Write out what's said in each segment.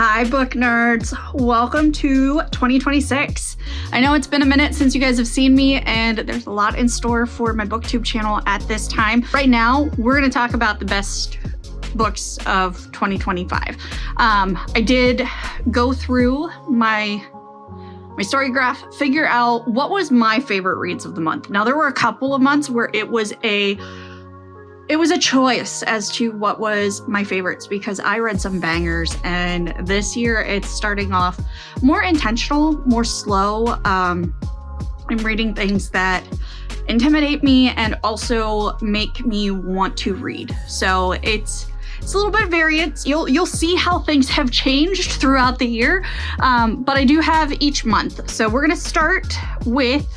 Hi, book nerds. Welcome to 2026. I know it's been a minute since you guys have seen me, and there's a lot in store for my Booktube channel at this time. Right now, we're going to talk about the best books of 2025. I did go through my story graph, figure out what was my favorite reads of the month. Now, there were a couple of months where it was a choice as to what was my favorites because I read some bangers, and this year it's starting off more intentional, more slow. I'm reading things that intimidate me and also make me want to read. So it's a little bit of variance. You'll see how things have changed throughout the year, but I do have each month. So we're gonna start with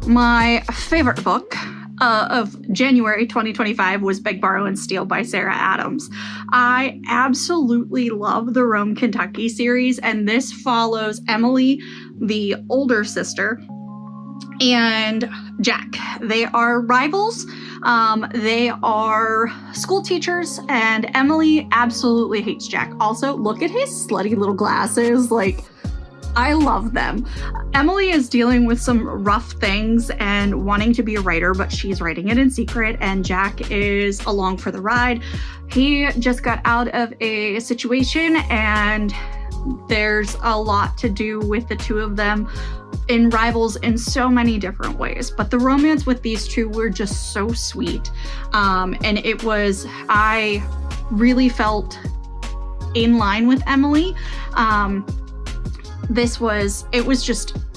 my favorite book of January 2025 was Beg, Borrow, and Steal by Sarah Adams. I absolutely love the Rome, Kentucky series, and this follows Emily, the older sister, and Jack. They are rivals. They are school teachers, and Emily absolutely hates Jack. Also, look at his slutty little glasses. I love them. Emily is dealing with some rough things and wanting to be a writer, but she's writing it in secret, and Jack is along for the ride. He just got out of a situation, and there's a lot to do with the two of them in rivals in so many different ways. But the romance with these two were just so sweet. And I really felt in line with Emily.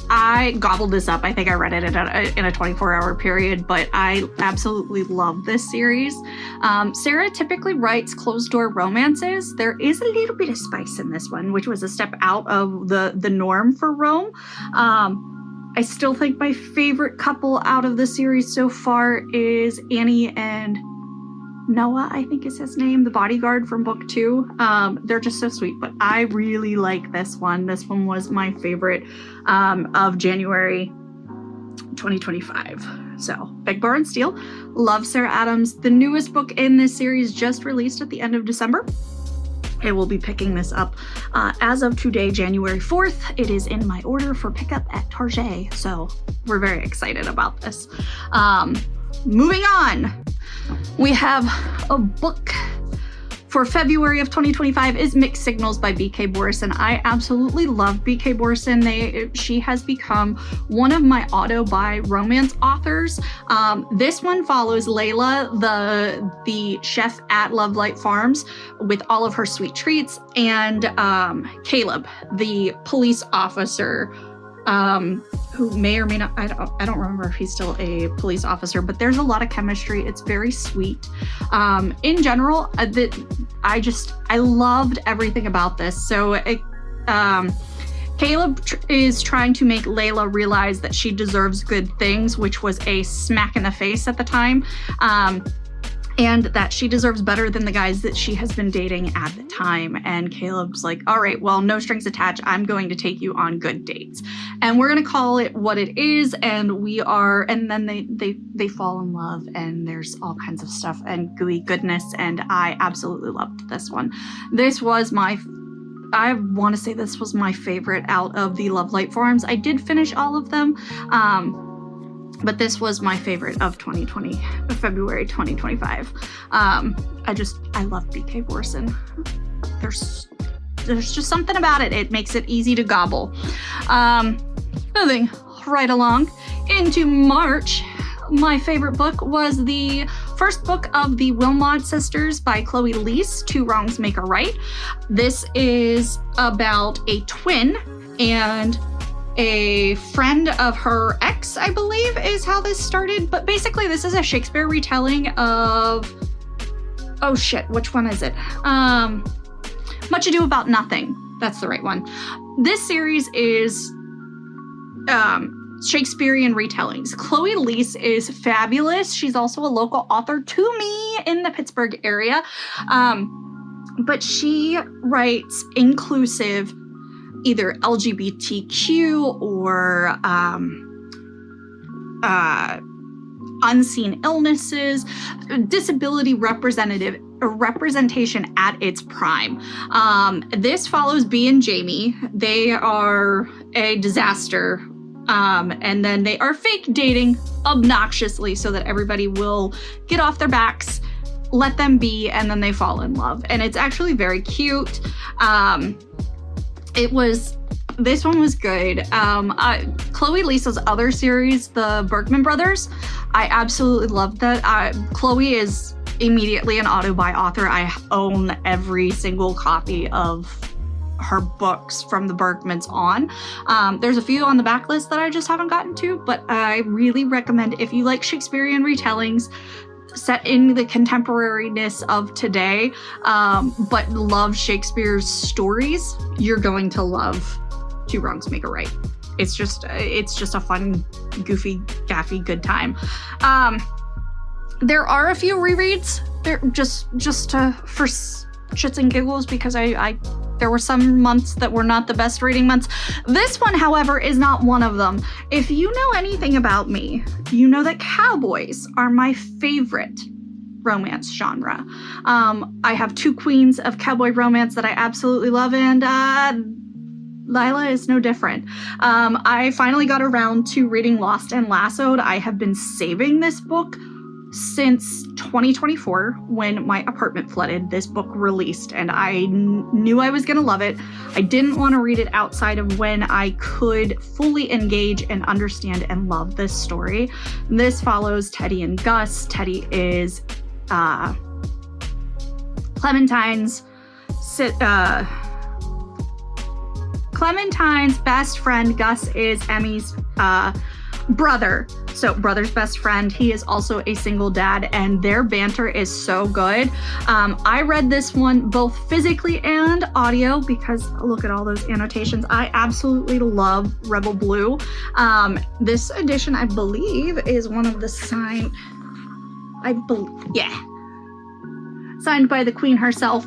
I gobbled this up. I think I read it in a 24-hour period, but I absolutely love this series. Sarah typically writes closed-door romances. There is a little bit of spice in this one, which was a step out of the norm for Rome. I still think my favorite couple out of the series so far is Annie and Noah, I think is his name, the bodyguard from book 2. They're just so sweet, but I really like this one. This one was my favorite of January 2025. So, Beg, Borrow, and Steal. Love Sarah Adams. The newest book in this series just released at the end of December. I will be picking this up as of today, January 4th. It is in my order for pickup at Target, so we're very excited about this. Moving on. We have a book for February of 2025 is Mixed Signals by B.K. Borison. I absolutely love B.K. Borison. She has become one of my auto-buy romance authors. This one follows Layla, the chef at Lovelight Farms, with all of her sweet treats, and Caleb, the police officer, who may or may not, I don't remember if he's still a police officer, but there's a lot of chemistry. It's very sweet. In general, I loved everything about this. So Caleb is trying to make Layla realize that she deserves good things, which was a smack in the face at the time. And that she deserves better than the guys that she has been dating at the time. And Caleb's like, all right, well, no strings attached. I'm going to take you on good dates. And we're going to call it what it is. And then they fall in love, and there's all kinds of stuff and gooey goodness. And I absolutely loved this one. I want to say this was my favorite out of the Lovelight Farms. I did finish all of them. But this was my favorite of February 2025. I love B.K. Borison. There's just something about it. It makes it easy to gobble. Moving right along into March, my favorite book was the first book of the Wilmot sisters by Chloe Leese, Two Wrongs Make a Right. This is about a twin and a friend of her ex, I believe, is how this started. But basically, this is a Shakespeare retelling of... Oh shit, which one is it? Much Ado About Nothing. That's the right one. This series is Shakespearean retellings. Chloe Leese is fabulous. She's also a local author to me in the Pittsburgh area. But she writes inclusive, either LGBTQ or unseen illnesses, disability representation at its prime. This follows Bea and Jamie. They are a disaster, and then they are fake dating obnoxiously so that everybody will get off their backs, let them be, and then they fall in love. And it's actually very cute. This one was good. Chloe Lisa's other series, the Berkman Brothers, I absolutely loved that. Chloe is immediately an auto-buy author. I own every single copy of her books from the Berkmans on. There's a few on the backlist that I just haven't gotten to, but I really recommend, if you like Shakespearean retellings set in the contemporariness of today, but love Shakespeare's stories, you're going to love Two Wrongs Make a Right. It's just a fun, goofy, gaffy, good time. There are a few rereads. They're just for shits and giggles, because there were some months that were not the best reading months. This one, however, is not one of them. If you know anything about me, you know that cowboys are my favorite romance genre. I have two queens of cowboy romance that I absolutely love, and Lila is no different. I finally got around to reading Lost and Lassoed. I have been saving this book since 2024, when my apartment flooded. This book released, and I knew I was going to love it. I didn't want to read it outside of when I could fully engage and understand and love this story. This follows Teddy and Gus. Teddy is Clementine's best friend. Gus is Emmy's brother. So brother's best friend. He is also a single dad, and their banter is so good. I read this one both physically and audio, because look at all those annotations. I absolutely love Rebel Blue. This edition, I believe, is one of the signed by the queen herself.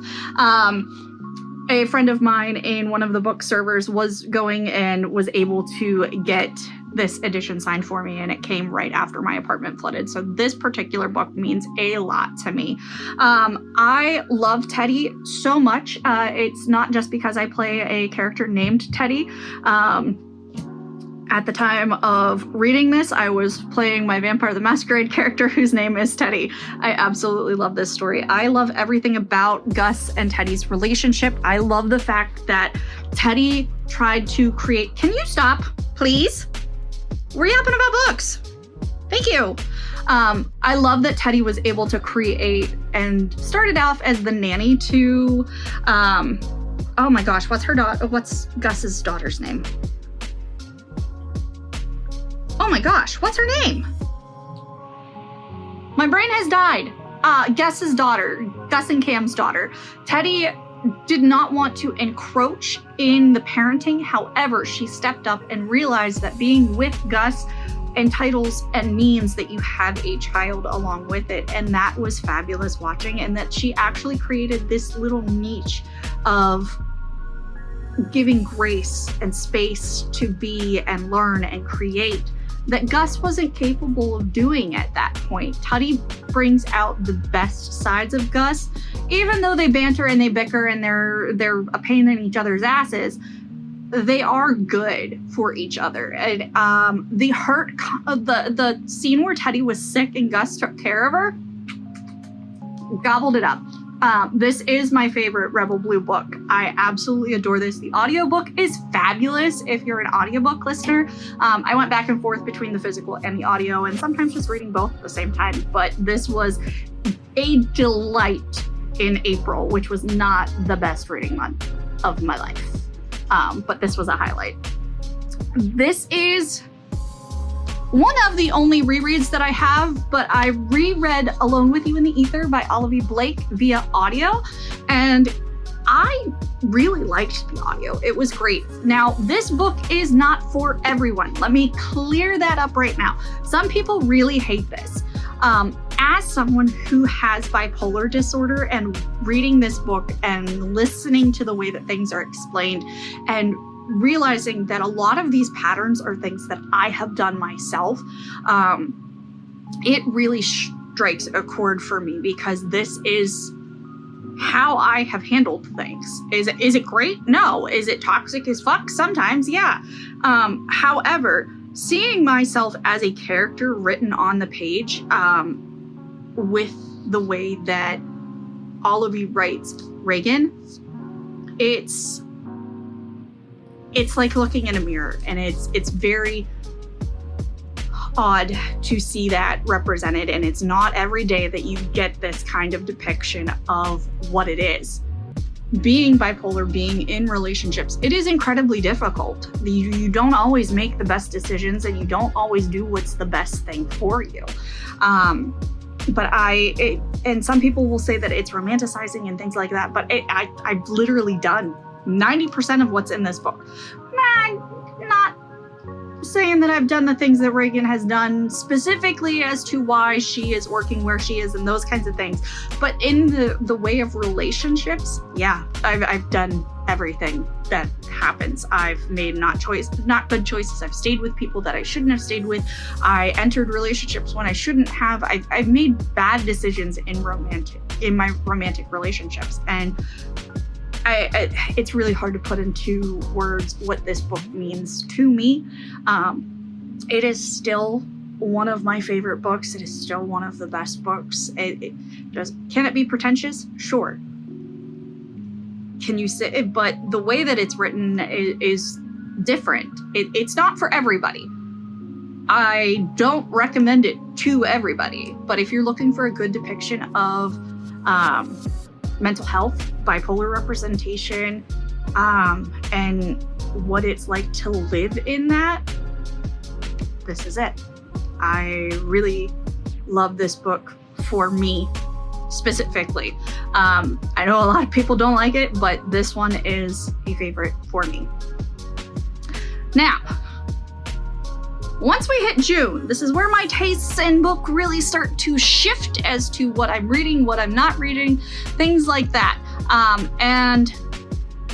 A friend of mine in one of the book servers was going and was able to get this edition signed for me, and it came right after my apartment flooded. So this particular book means a lot to me. I love Teddy so much. It's not just because I play a character named Teddy. At the time of reading this, I was playing my Vampire the Masquerade character, whose name is Teddy. I absolutely love this story. I love everything about Gus and Teddy's relationship. I love the fact that Teddy tried to create... Can you stop, please? We're yapping about books. Thank you. I love that Teddy was able to create and started off as the nanny to... oh my gosh, what's Gus's daughter's name? Oh my gosh, what's her name? My brain has died. Gus's daughter, Gus and Cam's daughter. Teddy did not want to encroach in the parenting. However, she stepped up and realized that being with Gus entitles and means that you have a child along with it. And that was fabulous watching, and that she actually created this little niche of giving grace and space to be and learn and create that Gus wasn't capable of doing at that point. Teddy brings out the best sides of Gus, even though they banter and they bicker and they're a pain in each other's asses. They are good for each other. And the scene where Teddy was sick and Gus took care of her, gobbled it up. This is my favorite Rebel Blue book. I absolutely adore this. The audiobook is fabulous if you're an audiobook listener. I went back and forth between the physical and the audio, and sometimes just reading both at the same time, but this was a delight in April, which was not the best reading month of my life. But this was a highlight. This is one of the only rereads that I have, but I reread Alone with You in the Ether by Olivia Blake via audio, and I really liked the audio. It was great. Now, this book is not for everyone. Let me clear that up right now. Some people really hate this. As someone who has bipolar disorder, and reading this book and listening to the way that things are explained and realizing that a lot of these patterns are things that I have done myself, it really strikes a chord for me because this is how I have handled things. Is it great? No. Is it toxic as fuck? Sometimes, yeah. However, seeing myself as a character written on the page, with the way that Olive writes Reagan, it's like looking in a mirror, and it's very odd to see that represented, and it's not every day that you get this kind of depiction of what it is. Being bipolar, being in relationships, it is incredibly difficult. You don't always make the best decisions, and you don't always do what's the best thing for you. But and some people will say that it's romanticizing and things like that, but I've literally done 90% of what's in this book. Not saying that I've done the things that Reagan has done specifically as to why she is working where she is and those kinds of things. But in the way of relationships, yeah, I've done everything that happens. I've made not good choices. I've stayed with people that I shouldn't have stayed with. I entered relationships when I shouldn't have. I've made bad decisions in my romantic relationships. And it's really hard to put into words what this book means to me. It is still one of my favorite books. It is still one of the best books. Can it be pretentious? Sure. Can you say it? But the way that it's written is different. It's not for everybody. I don't recommend it to everybody, but if you're looking for a good depiction of mental health, bipolar representation, and what it's like to live in that, this is it. I really love this book for me specifically. I know a lot of people don't like it, but this one is a favorite for me. Now, once we hit June, this is where my tastes in book really start to shift as to what I'm reading, what I'm not reading, things like that. And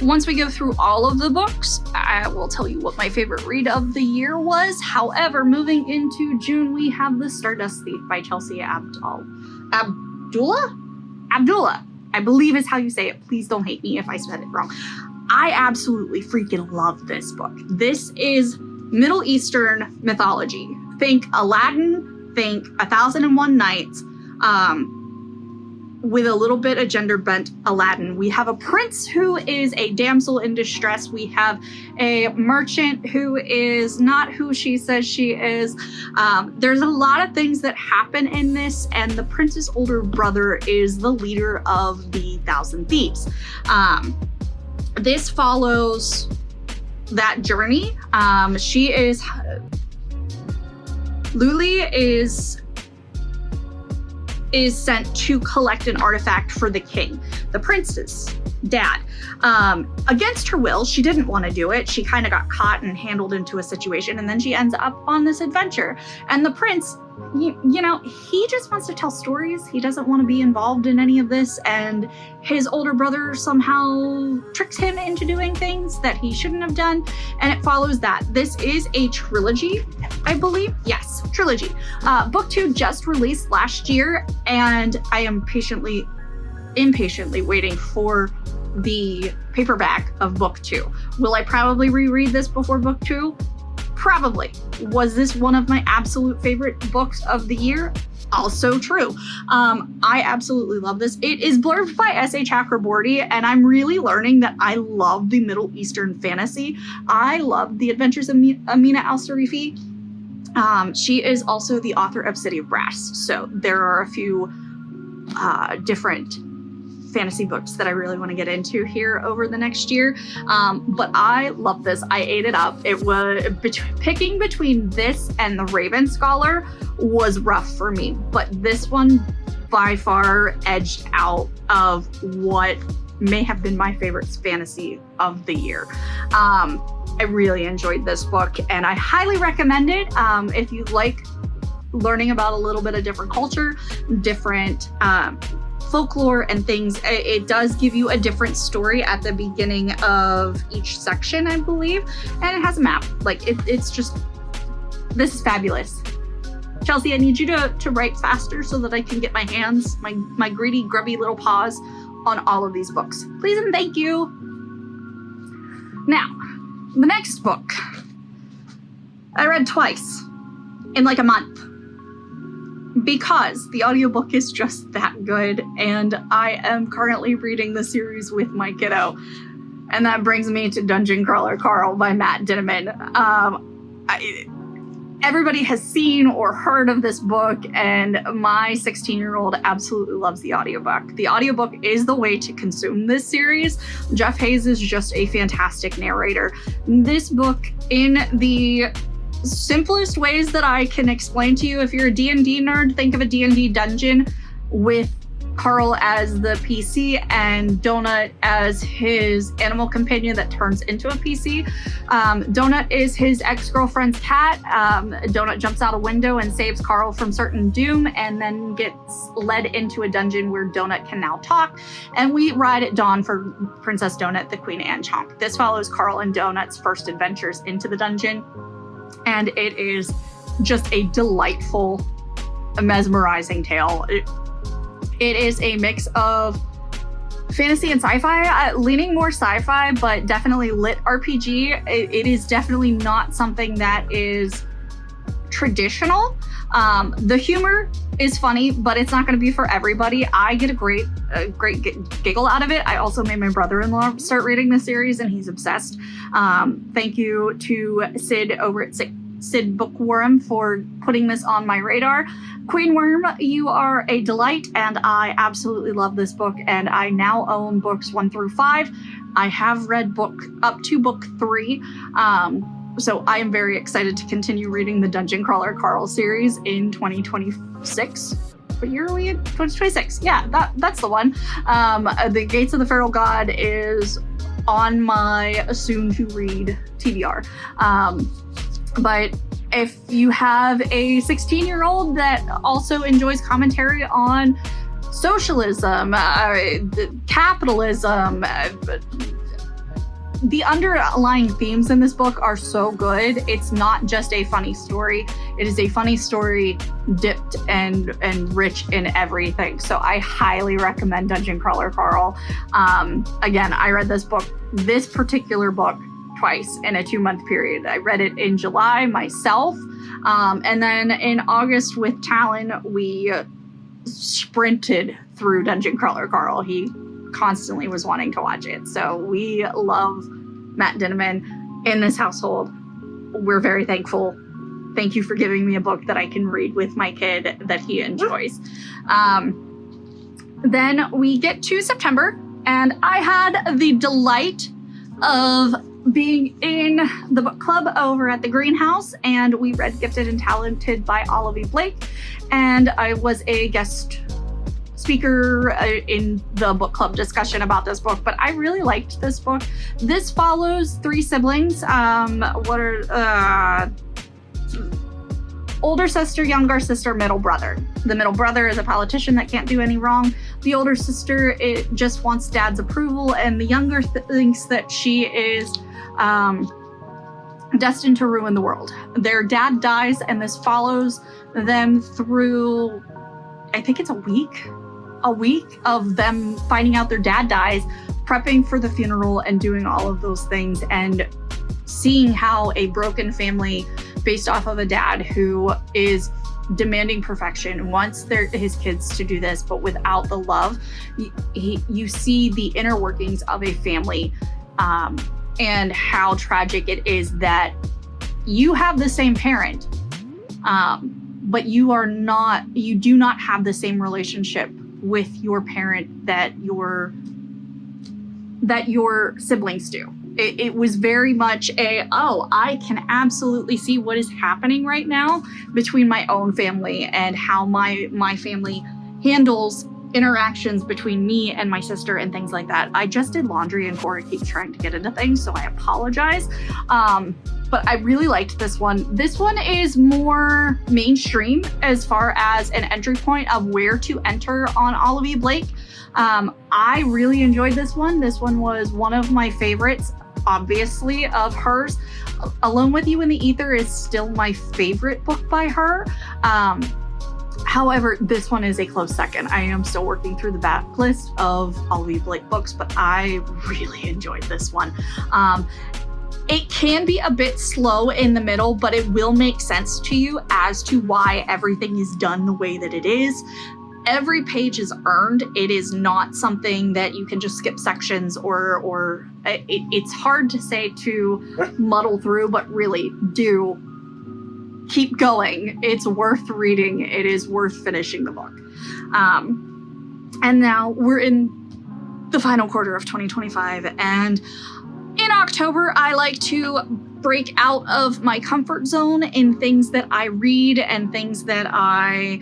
once we go through all of the books, I will tell you what my favorite read of the year was. However, moving into June, we have The Stardust Thief by Chelsea Abdullah, I believe is how you say it. Please don't hate me if I said it wrong. I absolutely freaking love this book. This is Middle Eastern mythology. Think Aladdin, think 1001 Nights, with a little bit of gender bent Aladdin. We have a prince who is a damsel in distress. We have a merchant who is not who she says she is. There's a lot of things that happen in this, and the prince's older brother is the leader of the 1,000 Thieves. This follows that journey. Luli is sent to collect an artifact for the king, the prince's dad. Against her will, she didn't want to do it. She kind of got caught and handled into a situation, and then she ends up on this adventure. And the prince, you know, he just wants to tell stories. He doesn't want to be involved in any of this, and his older brother somehow tricks him into doing things that he shouldn't have done, and it follows that. This is a trilogy, I believe. Yes, trilogy. Booktube just released last year, and I am impatiently waiting for the paperback of book 2. Will I probably reread this before book 2? Probably. Was this one of my absolute favorite books of the year? Also true. I absolutely love this. It is blurbed by S.A. Chakraborty, and I'm really learning that I love the Middle Eastern fantasy. I love the adventures of Amina al-Sarifi. She is also the author of City of Brass, so there are a few different fantasy books that I really want to get into here over the next year. But I love this. I ate it up. It was picking between this and The Raven Scholar was rough for me, but this one by far edged out of what may have been my favorite fantasy of the year. I really enjoyed this book, and I highly recommend it. If you like learning about a little bit of different culture, different folklore and things, it does give you a different story at the beginning of each section, I believe, and it has a map. Like, it's just, this is fabulous. Chelsea, I need you to write faster so that I can get my hands, my greedy, grubby little paws on all of these books. Please and thank you. Now, the next book I read twice in like a month because the audiobook is just that good, and I am currently reading the series with my kiddo. And that brings me to Dungeon Crawler Carl by Matt Dinniman. Everybody has seen or heard of this book, and my 16-year-old absolutely loves the audiobook. The audiobook is the way to consume this series. Jeff Hayes is just a fantastic narrator. This book, in the simplest ways that I can explain to you, if you're a D&D nerd, think of a D&D dungeon with Carl as the PC and Donut as his animal companion that turns into a PC. Donut is his ex-girlfriend's cat. Donut jumps out a window and saves Carl from certain doom, and then gets led into a dungeon where Donut can now talk. And we ride at dawn for Princess Donut, the Queen Anne Chomp. This follows Carl and Donut's first adventures into the dungeon, and it is just a delightful, mesmerizing tale. It is a mix of fantasy and sci-fi, leaning more sci-fi, but definitely lit RPG. It is definitely not something that is traditional. The humor is funny, but it's not going to be for everybody. I get a great giggle out of it. I also made my brother-in-law start reading the series, and he's obsessed. Thank you to Sid over at Sid Bookworm for putting this on my radar. Queen Worm, you are a delight, and I absolutely love this book, and I now own books 1 through 5. I have read up to book 3, so I am very excited to continue reading the Dungeon Crawler Carl series in 2026. What year are we in? 2026. Yeah, that's the one. The Gates of the Feral God is on my soon-to-read TBR. But if you have a 16-year-old that also enjoys commentary on socialism, capitalism, the underlying themes in this book are so good. It's not just a funny story. It is a funny story dipped and rich in everything. So I highly recommend Dungeon Crawler Carl. Again, I read this particular book, twice in a 2-month period. I read it in July myself, and then in August with Talon, we sprinted through Dungeon Crawler Carl. He constantly was wanting to watch it. So we love Matt Dinniman in this household. We're very thankful. Thank you for giving me a book that I can read with my kid that he enjoys. Then we get to September, and I had the delight of being in the book club over at the greenhouse, and we read Gifted and Talented by Olivia Blake, and I was a guest speaker in the book club discussion about this book, but I really liked this book. This follows 3 siblings. Older sister, younger sister, middle brother. The middle brother is a politician that can't do any wrong. The older sister, it just wants dad's approval, and the younger thinks that she is destined to ruin the world. Their dad dies, and this follows them through, I think it's a week of them finding out their dad dies, prepping for the funeral, and doing all of those things, and seeing how a broken family based off of a dad who is demanding perfection, wants his kids to do this, but without the love. You see the inner workings of a family, and how tragic it is that you have the same parent, but you do not have the same relationship with your parent that your siblings do. It was very much I can absolutely see what is happening right now between my own family and how my family handles interactions between me and my sister and things like that. I just did laundry and Cora keeps trying to get into things, so I apologize. But I really liked this one. This one is more mainstream as far as an entry point of where to enter on Olivia Blake. I really enjoyed this one. This one was one of my favorites, obviously, of hers. Alone with You in the Ether is still my favorite book by her. However, this one is a close second. I am still working through the backlist of Olivia Blake books, but I really enjoyed this one. It can be a bit slow in the middle, but it will make sense to you as to why everything is done the way that it is. Every page is earned. It is not something that you can just skip sections or it's hard to say to muddle through, but really do keep going. It's worth reading. It is worth finishing the book. And now we're in the final quarter of 2025, and in October, I like to break out of my comfort zone in things that I read and things that I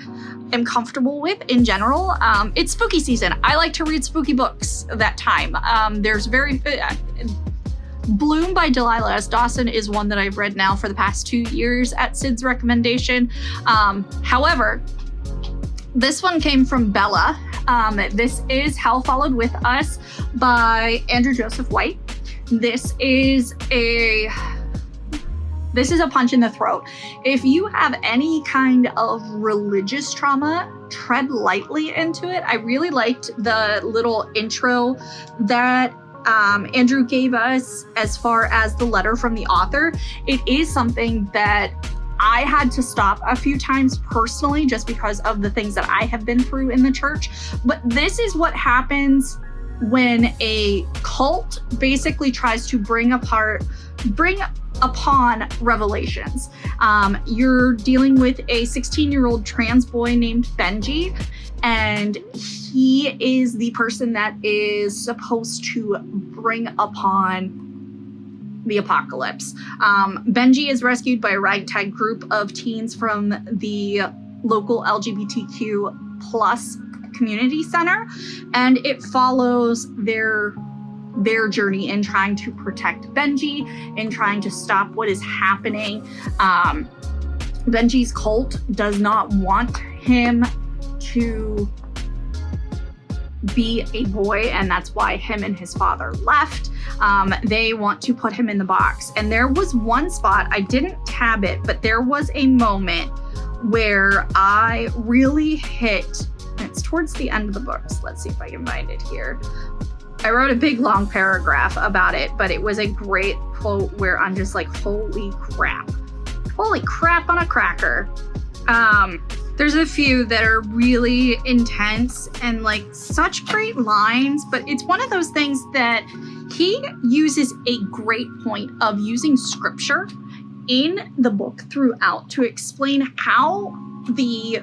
am comfortable with in general. It's spooky season. I like to read spooky books that time. There's Bloom by Delilah S. Dawson is one that I've read now for the past 2 years at Sid's recommendation. However, this one came from Bella. This is Hell Followed With Us by Andrew Joseph White. This is a punch in the throat. If you have any kind of religious trauma, tread lightly into it. I really liked the little intro that Andrew gave us as far as the letter from the author. It is something that I had to stop a few times personally just because of the things that I have been through in the church. But this is what happens when a cult basically tries to bring upon revelations. You're dealing with a 16-year-old trans boy named Benji, and he is the person that is supposed to bring upon the apocalypse. Benji is rescued by a ragtag group of teens from the local LGBTQ plus community center, and it follows their journey in trying to protect Benji, in trying to stop what is happening. Benji's cult does not want him to be a boy, and that's why him and his father left. They want to put him in the box. And there was one spot, I didn't tab it, but there was a moment where I really hit, and it's towards the end of the books. Let's see if I can find it here. I wrote a big long paragraph about it, but it was a great quote where I'm just like, holy crap. Holy crap on a cracker. There's a few that are really intense and like such great lines, but it's one of those things that he uses a great point of using scripture in the book throughout to explain how the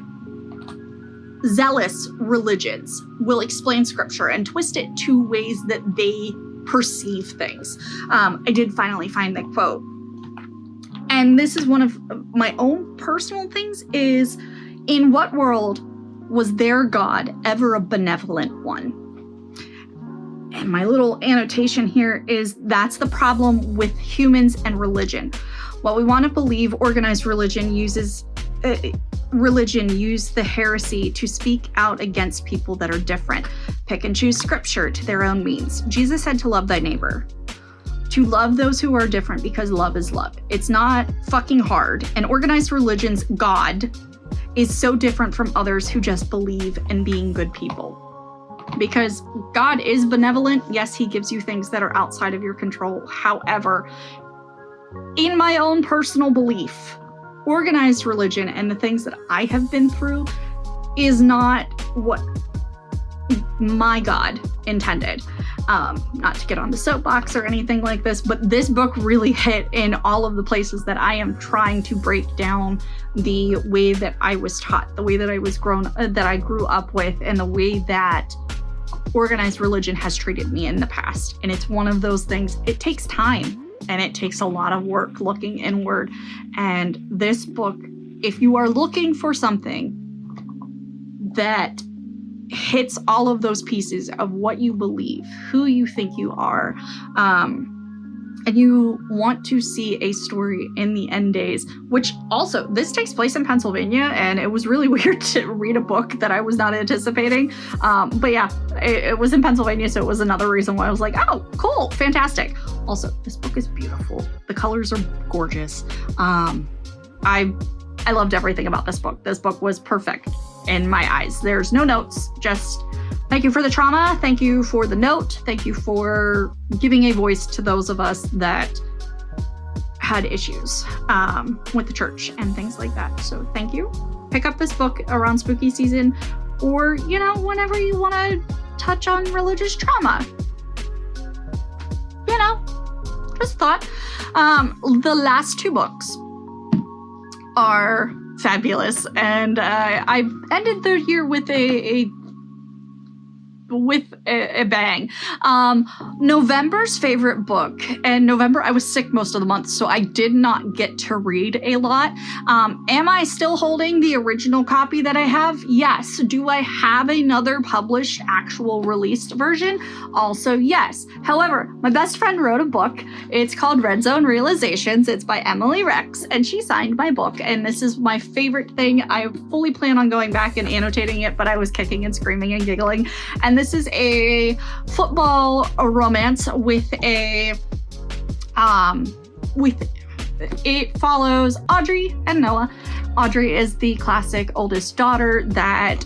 zealous religions will explain scripture and twist it to ways that they perceive things. I did finally find the quote. And this is one of my own personal things is, in what world was their God ever a benevolent one? And my little annotation here is that's the problem with humans and religion. While we want to believe organized religion used the heresy to speak out against people that are different, pick and choose scripture to their own means. Jesus said to love thy neighbor, to love those who are different because love is love. It's not fucking hard. And organized religion's God is so different from others who just believe in being good people. Because God is benevolent. Yes, he gives you things that are outside of your control. However, in my own personal belief, organized religion and the things that I have been through is not what my God intended. Not to get on the soapbox or anything like this, but this book really hit in all of the places that I am trying to break down the way that I was taught, the way that I grew up with, and the way that organized religion has treated me in the past. And it's one of those things, it takes time and it takes a lot of work looking inward. And this book, if you are looking for something that hits all of those pieces of what you believe, who you think you are, and you want to see a story in the end days, which also, this takes place in Pennsylvania, and it was really weird to read a book that I was not anticipating. But yeah, it was in Pennsylvania, so it was another reason why I was like, oh, cool, fantastic. Also, this book is beautiful. The colors are gorgeous. I loved everything about this book. This book was perfect in my eyes. There's no notes, just thank you for the trauma. Thank you for the note. Thank you for giving a voice to those of us that had issues with the church and things like that. So thank you. Pick up this book around spooky season, or, you know, whenever you want to touch on religious trauma. You know, just thought. The last 2 books are fabulous, and I ended the year with a bang. November's favorite book, and November I was sick most of the month, so I did not get to read a lot. Am I still holding the original copy that I have? Yes. Do I have another published actual released version? Also yes. However, my best friend wrote a book. It's called Red Zone Realizations. It's by Emily Rex, and she signed my book, and this is my favorite thing. I fully plan on going back and annotating it, but I was kicking and screaming and giggling. And this is a football romance with it follows Audrey and Noah. Audrey is the classic oldest daughter that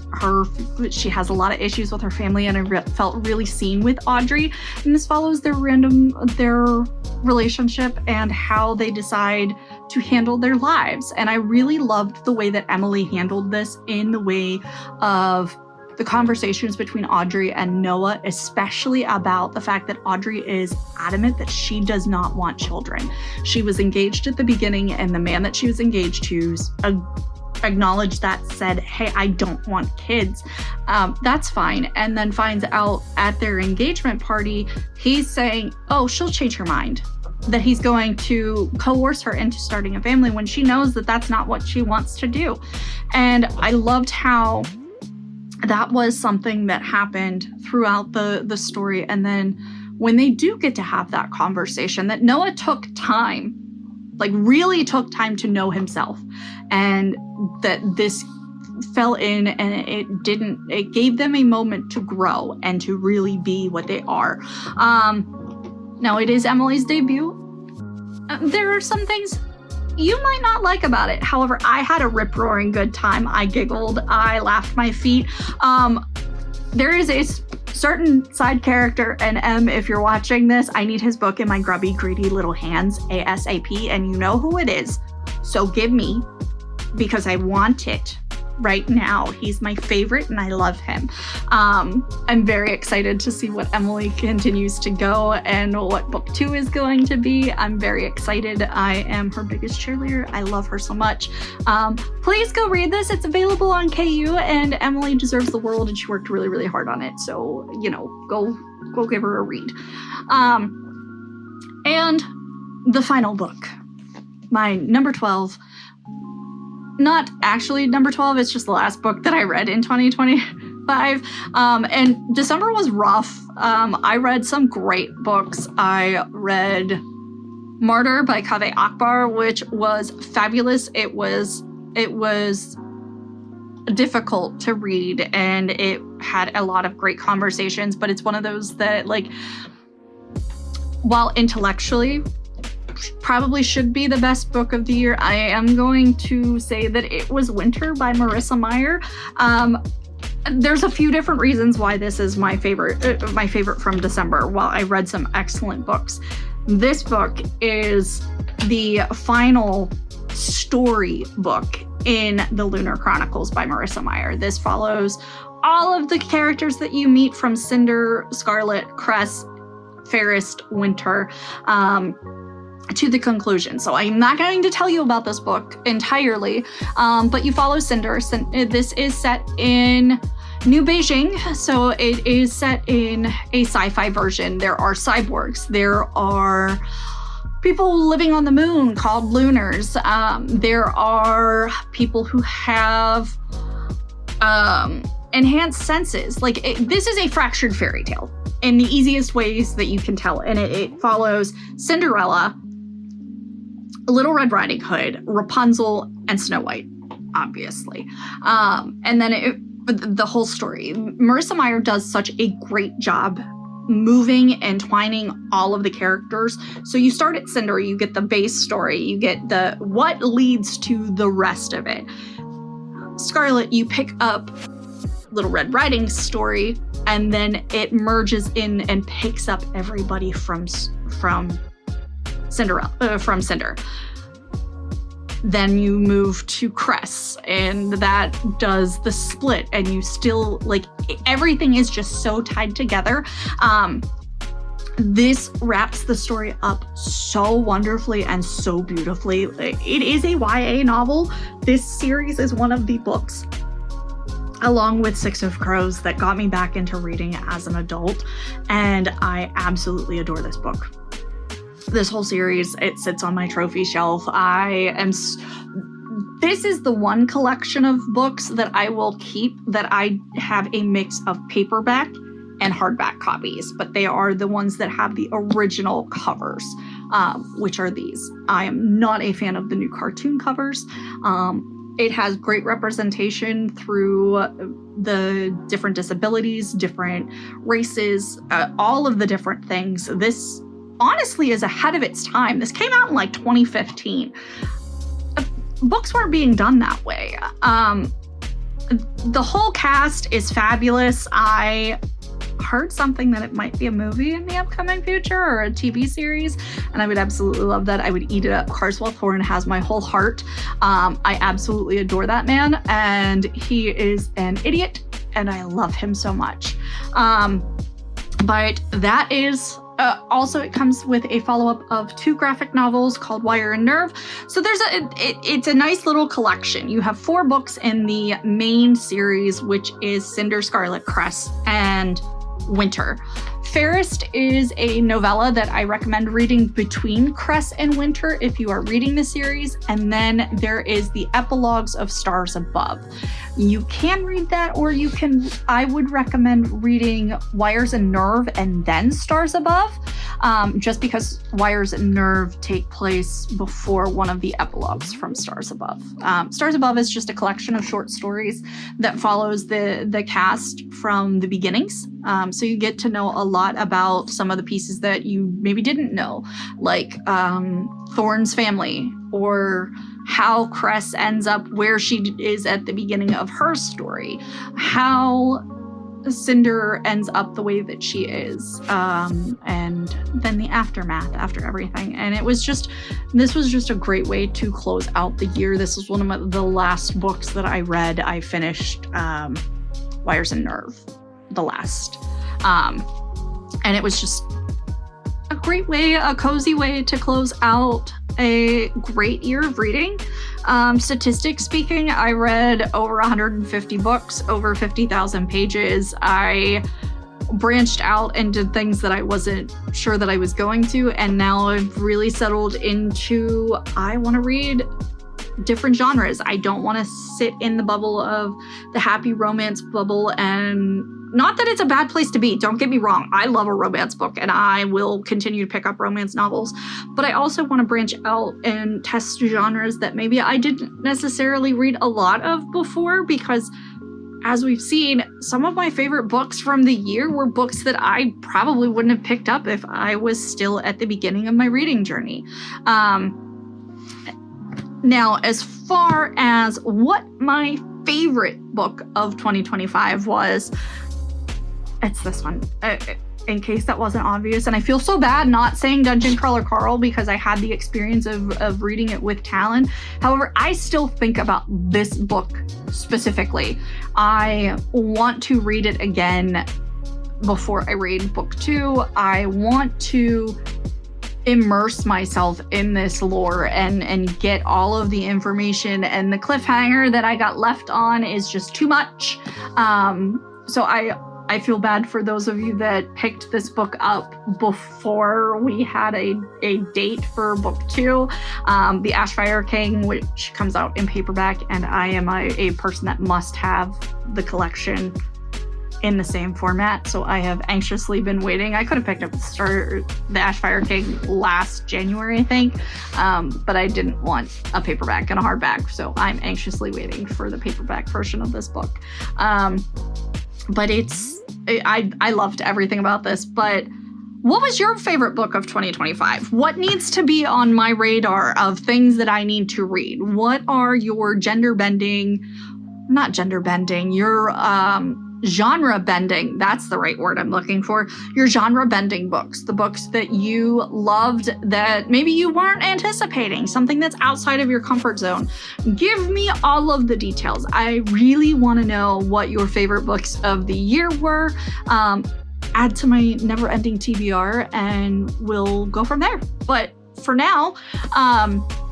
she has a lot of issues with her family, and I felt really seen with Audrey. And this follows their relationship and how they decide to handle their lives. And I really loved the way that Emily handled this in the way of the conversations between Audrey and Noah, especially about the fact that Audrey is adamant that she does not want children. She was engaged at the beginning, and the man that she was engaged to acknowledged that, said, hey, I don't want kids. That's fine. And then finds out at their engagement party, he's saying, oh, she'll change her mind, that he's going to coerce her into starting a family when she knows that that's not what she wants to do. And I loved how that was something that happened throughout the story. And then when they do get to have that conversation, that Noah took time, like really took time to know himself, and that this fell in, and it gave them a moment to grow and to really be what they are. Now it is Emily's debut. There are some things you might not like about it. However, I had a rip-roaring good time. I giggled. I laughed my feet. There is a certain side character, and if you're watching this, I need his book in my grubby, greedy little hands ASAP, and you know who it is. So give me, because I want it right now. He's my favorite, and I love him. I'm very excited to see what Emily continues to go and what book 2 is going to be. I'm very excited. I am her biggest cheerleader. I love her so much. Please go read this. It's available on KU, and Emily deserves the world, and she worked really, really hard on it. So, you know, go give her a read. And the final book, my number 12. Not actually number 12, it's just the last book that I read in 2025. And December was rough. I read some great books. I read Martyr by Kaveh Akbar, which was fabulous. It was difficult to read, and it had a lot of great conversations, but it's one of those that, like, while intellectually probably should be the best book of the year, I am going to say that it was Winter by Marissa Meyer. There's a few different reasons why this is my favorite from December. While I read some excellent books, this book is the final story book in the Lunar Chronicles by Marissa Meyer. This follows all of the characters that you meet from Cinder, Scarlet, Cress, Fairest, Winter, to the conclusion. So I'm not going to tell you about this book entirely, but you follow Cinder. This is set in New Beijing, so it is set in a sci-fi version. There are cyborgs. There are people living on the moon called Lunars. There are people who have enhanced senses. This is a fractured fairy tale in the easiest ways that you can tell. And it follows Cinderella, Little Red Riding Hood, Rapunzel, and Snow White, obviously. And then the whole story. Marissa Meyer does such a great job moving and twining all of the characters. So you start at Cinder, you get the base story, you get the what leads to the rest of it. Scarlet, you pick up Little Red Riding's story, and then it merges in and picks up everybody from Cinderella, from Cinder. Then you move to Cress, and that does the split, and you still, like, everything is just so tied together. This wraps the story up so wonderfully and so beautifully. It is a YA novel. This series is one of the books, along with Six of Crows, that got me back into reading as an adult, and I absolutely adore this book. This whole series, it sits on my trophy shelf. This is the one collection of books that I will keep that I have a mix of paperback and hardback copies, but they are the ones that have the original covers, which are these. I am not a fan of the new cartoon covers. It has great representation through the different disabilities, different races, all of the different things. This honestly is ahead of its time. This came out in like 2015. Books weren't being done that way. The whole cast is fabulous. I heard something that it might be a movie in the upcoming future or a TV series, and I would absolutely love that. I would eat it up. Carswell Thorne has my whole heart. I absolutely adore that man, and he is an idiot, and I love him so much. But that is also, it comes with a follow-up of 2 graphic novels called Wire and Nerve. So it's a nice little collection. You have 4 books in the main series, which is Cinder, Scarlet, Cress, and Winter. Fairest is a novella that I recommend reading between Cress and Winter if you are reading the series. And then there is the epilogues of Stars Above. You can read that, or I would recommend reading Wires and Nerve and then Stars Above, just because Wires and Nerve take place before one of the epilogues from Stars Above. Stars Above is just a collection of short stories that follows the cast from the beginnings. So you get to know a lot about some of the pieces that you maybe didn't know, like Thorne's family, or how Cress ends up where she is at the beginning of her story, how Cinder ends up the way that she is, and then the aftermath after everything. And this was just a great way to close out the year. This was one of the last books that I read. I finished Wires and Nerve, the last. And it was just a great way, a cozy way to close out a great year of reading. Statistics speaking, I read over 150 books, over 50,000 pages. I branched out and did things that I wasn't sure that I was going to, and now I've really settled into, I want to read different genres. I don't want to sit in the bubble of the happy romance bubble, and not that it's a bad place to be, don't get me wrong. I love a romance book and I will continue to pick up romance novels, but I also want to branch out and test genres that maybe I didn't necessarily read a lot of before, because as we've seen, some of my favorite books from the year were books that I probably wouldn't have picked up if I was still at the beginning of my reading journey. Now, as far as what my favorite book of 2025 was, it's this one, in case that wasn't obvious. And I feel so bad not saying Dungeon Crawler Carl, because I had the experience of reading it with Talon. However, I still think about this book specifically. I want to read it again before I read book 2. I want to immerse myself in this lore and get all of the information, and the cliffhanger that I got left on is just too much. So I feel bad for those of you that picked this book up before we had a date for book 2, The Ashfire King, which comes out in paperback, and I am a person that must have the collection in the same format, so I have anxiously been waiting. I could have picked up the Ashfire King last January, I think, but I didn't want a paperback and a hardback, so I'm anxiously waiting for the paperback version of this book. But it's I loved everything about this, but what was your favorite book of 2025? What needs to be on my radar of things that I need to read? What are your genre bending, your genre bending, that's the right word I'm looking for, your genre bending books, the books that you loved that maybe you weren't anticipating, something that's outside of your comfort zone. Give me all of the details. I really want to know what your favorite books of the year were. Add to my never-ending TBR and we'll go from there. But for now,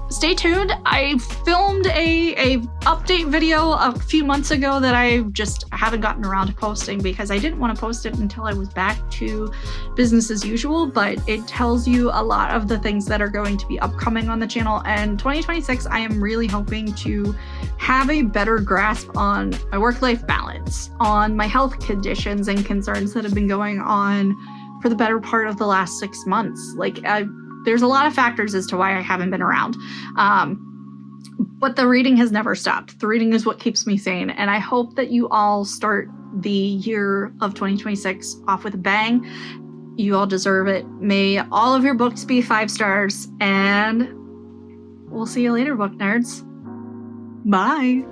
stay tuned. I filmed a update video a few months ago that I just haven't gotten around to posting because I didn't want to post it until I was back to business as usual, but it tells you a lot of the things that are going to be upcoming on the channel. And 2026, I am really hoping to have a better grasp on my work-life balance, on my health conditions and concerns that have been going on for the better part of the last 6 months. There's a lot of factors as to why I haven't been around. But the reading has never stopped. The reading is what keeps me sane. And I hope that you all start the year of 2026 off with a bang. You all deserve it. May all of your books be 5 stars. And we'll see you later, book nerds. Bye.